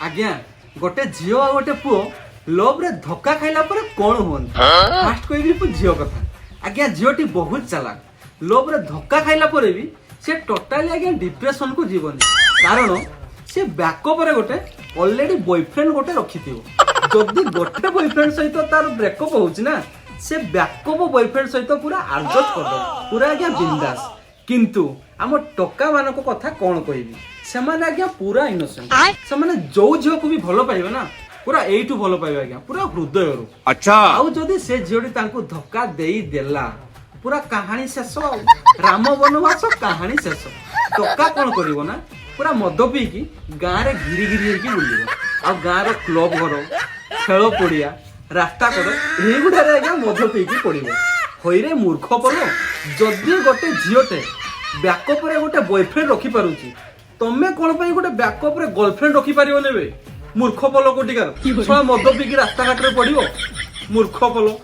आज्ञा गोटे झील आ गोटे पुओ लव रे धक्का खाइला पर कौन हुन फास्ट कहबी झील कथा आज्ञा झीलटी बहुत चालाक लव रे धक्का खाइला पर भी से टोटाली आज्ञा डिप्रेशन को जीवनी कारण से बैकअप रे गोटे ऑलरेडी बॉयफ्रेंड गोटे रखिथिबो जदी गोटे बॉयफ्रेंड सहित तार ब्रेकअप होउछि ना से बैकअप बॉयफ्रेंड सहित पूरा एडजस्ट कर दो पूरा आज्ञा बिंदास किंतु आम टका मानको कथा कौन कहबी सेमाने आज्ञा पूरा इनोसेंट सेमाने जो झील को भी भल पाइबे ना पूरा एठू भल पाइबे आज्ञा पूरा हृदय रू अच्छा आउ जदी से झीलटी तांको धक्का देई देला पूरा कहानी शेष राम वनवास कहानी शेष टका कौन करिवो ना पूरा मद पीकी गाँव रे घिरी घिरी होइकी बुलिबो आ गाँव रो क्लब घर खेल पड़िया रास्ता कड़ एगुड़ारे आज्ञा मद पीकी पड़िबो होइरे मूर्ख पलो जदि गोटे झीलटे बैकअप रे गोटे बॉयफ्रेंड रखी पारुची तमे कोन पई गोटे बैकअप रे गर्लफ्रेंड रखी पारिबो नेबे मूर्ख पलो कोटिकार छळा मद पीकी रास्ता घाट रे पड़िबो मूर्ख पलो।